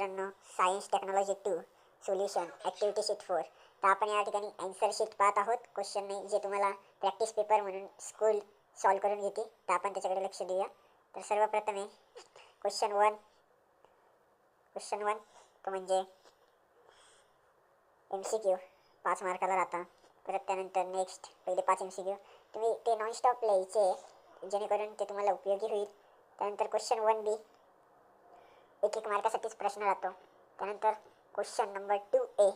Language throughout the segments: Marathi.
मित्रांनो, science technology 2 solution activity sheet 4. तर आपण या ठिकाणी ॲन्सर शीट पाहत आहोत. क्वेश्चन नाही, जे तुम्हाला प्रॅक्टिस पेपर म्हणून स्कूल सॉल्व करून घेते. तर आपण त्याच्याकडे लक्ष देऊया. तर सर्वप्रथम आहे क्वेश्चन 1 तो म्हणजे MCQ 5 मार्काला राहता. परत त्यानंतर नेक्स्ट पहिले 5 MCQ तुम्ही ते नॉनस्टॉप लिहायचे, जेणेकरून ते तुम्हाला उपयोगी होईल. त्यानंतर क्वेश्चन 1B 1 मार्कासाठीच प्रश्न राहतो. त्यानंतर क्वेश्चन नंबर 2A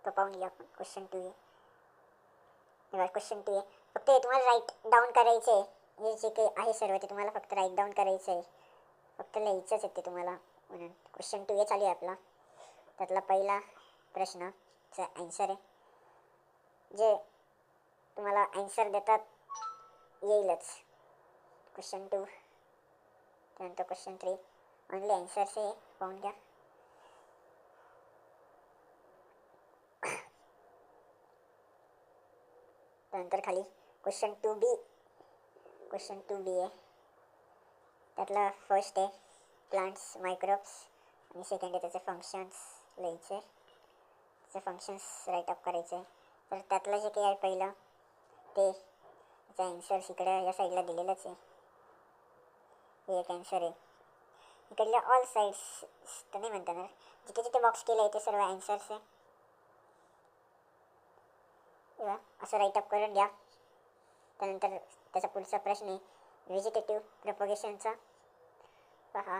तो पाहून घ्या आपण. क्वेश्चन 2A बघा, क्वेश्चन 2A फक्त हे तुम्हाला राईट डाऊन करायचं आहे. हे जे काही आहे सर्व ते तुम्हाला फक्त राईट डाऊन करायचं आहे, फक्त लिहायचंच आहे ते तुम्हाला. म्हणून क्वेश्चन 2A चालू आहे आपला. त्यातला पहिला प्रश्नाचा ॲन्सर आहे, जे तुम्हाला ॲन्सर देतात येईलच. क्वेश्चन 2 त्यानंतर क्वेश्चन 3 ओनली ॲन्सर्स आहे, पाहून घ्या. त्यानंतर खाली क्वेश्चन 2B आहे. त्यातला फर्स्ट आहे प्लांट्स मायक्रोब्स आणि सेकंड आहे त्याचे फंक्शन्स लिहायचे, त्याचे फंक्शन्स राईटअप करायचे. तर त्यातलं जे काही आहे पहिलं ते त्याचा ॲन्सर्स इकडे या साईडला दिलेलंच आहे. हे एक ॲन्सर आहे. इकडल्या ऑल साईड्स तर नाही म्हणता येणार, जिथे जिथे बॉक्स केलं आहे ते सर्व ॲन्सर्स आहे. असं राईटअप करून घ्या. त्यानंतर त्याचा पुढचा प्रश्न आहे व्हेजिटेटिव्ह प्रपोगेशनचा. पहा,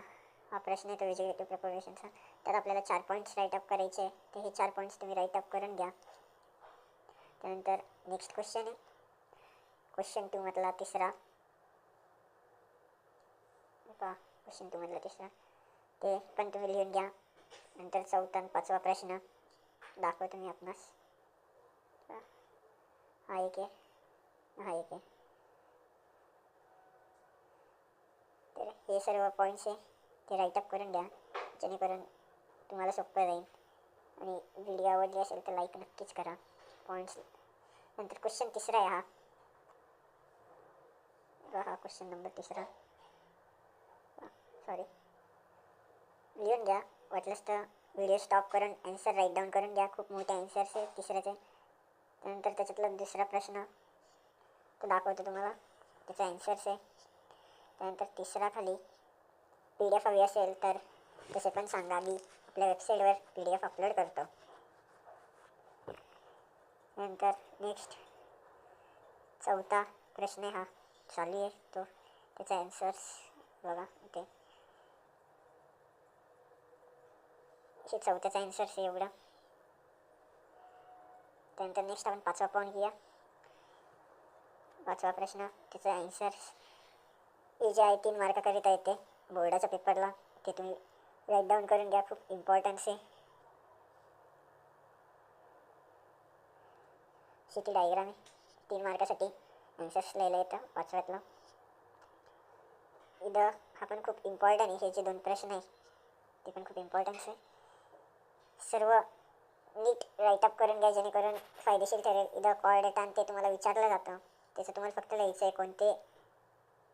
हा प्रश्न आहे तो व्हेजिटेटिव्ह प्रपोगेशनचा. त्यात आपल्याला 4 पॉईंट्स राईटअप करायचे आहे. तर हे 4 पॉईंट्स तुम्ही राईटअप करून घ्या. त्यानंतर नेक्स्ट क्वेश्चन आहे क्वेश्चन 2 मधला तिसरा. पहा, क्वेश्चन 2 मधला तिसरा ते पण तुम्ही लिहून घ्या. नंतर चौथा आणि 5वा प्रश्न दाखवतो मी आपणास. हा एक आहे. तर हे सर्व पॉईंट्स आहे ते राईटअप करून द्या, जेणेकरून तुम्हाला सोपं जाईल. आणि व्हिडिओ आवडली असेल तर लाईक नक्कीच करा. पॉईंट्स नंतर क्वेश्चन तिसरा आहे हा क्वेश्चन नंबर तिसरा. सॉरी, लिहून घ्या. वाटलंच तर व्हिडिओ स्टॉप करून ॲन्सर राईट डाऊन करून घ्या. खूप मोठे ॲन्सर्स आहे तिसऱ्याचे. त्यानंतर त्याच्यातला दुसरा प्रश्न तो दाखवतो तुम्हाला, त्याचा ॲन्सर्स आहे. त्यानंतर तिसरा खाली PDF हवी असेल तर तसे पण सांगा, मी आपल्या वेबसाईटवर PDF अपलोड करतो. नंतर नेक्स्ट चौथा प्रश्न हा चालू आहे, तो त्याचा ॲन्सर्स बघा इथे. हे चौथ्याचा ॲन्सर्स आहे एवढा. त्यानंतर नेक्स्ट आपण 5वा पॉईंट घेऊया. 5वा प्रश्न त्याचा ॲन्सर्स हे जे आहे 3 मार्काकरिता येते बोर्डाच्या पेपरला, ते तुम्ही राईट डाऊन करून घ्या. खूप इम्पॉर्टन्स आहे. सिटी डायग्राम आहे, 3 मार्कासाठी ॲन्सर्स लिहायला येतं 5व्यातलं. इथं हा पण खूप इम्पॉर्टंट आहे. हे जे 2 प्रश्न आहे ते पण खूप इम्पॉर्टन्स आहे. सर्व नीट राईटअप करून घ्या, जेणेकरून फायदेशीर ठरेल. इथं कॉर्डेटा आणि ते तुम्हाला विचारलं जातं, त्याचं तुम्हाला फक्त लिहायचं आहे. कोणते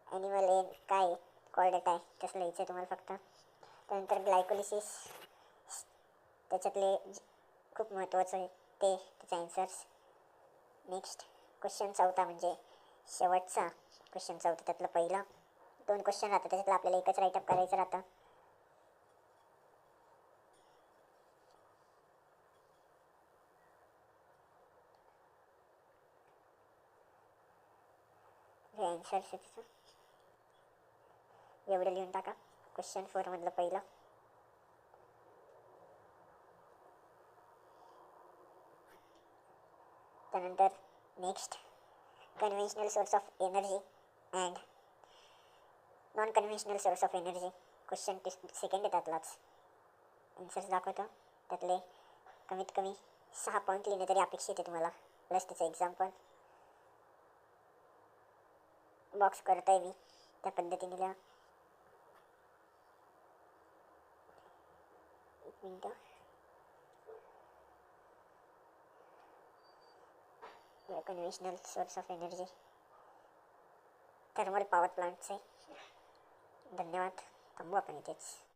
ॲनिमल आहे, काय कॉर्डेटा आहे, तसं लिहायचं आहे तुम्हाला फक्त. त्यानंतर ग्लायकोलिसिस, त्याच्यातले खूप महत्त्वाचं आहे ते, त्याचा ॲन्सर्स. नेक्स्ट क्वेश्चन चौथा म्हणजे शेवटचा क्वेश्चन चौथा. त्यातलं पहिला 2 क्वेश्चन राहतात, त्याच्यातलं आपल्याला एकच राईटअप करायचं राहतं. हे ॲन्सर्स आहे त्याचं, एवढं लिहून टाका. क्वेश्चन 4 मधलं पहिलं. त्यानंतर next conventional source of energy and non conventional source of energy. Question second आहे त्यातलाच. ॲन्सर्स दाखवतो. त्यातले कमीत कमी 6 पॉईंट लिहिणे तरी अपेक्षित आहे तुम्हाला, प्लस त्याचं एक्झाम्पल. बॉक्स करत आहे मी, त्या पद्धतीने लिहा. 1 मिनटं. Conventional source of energy thermal power plants आहे. धन्यवाद. थांबू आपण इथेच.